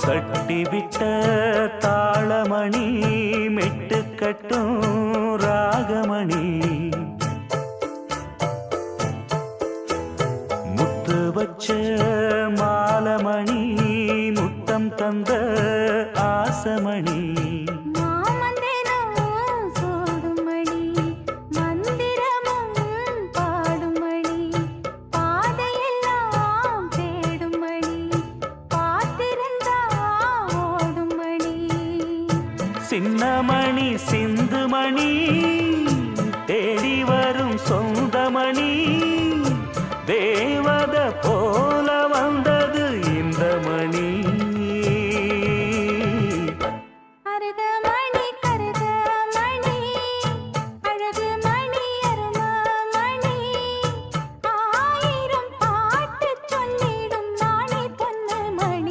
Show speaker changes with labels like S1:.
S1: கட்டிவிட்ட தாளமணி மெட்டு கட்டும் ராகமணி முத்து வச்ச மாலமணி முத்தம் தந்த ஆசமணி சின்னமணி சிந்துமணி தேடி வர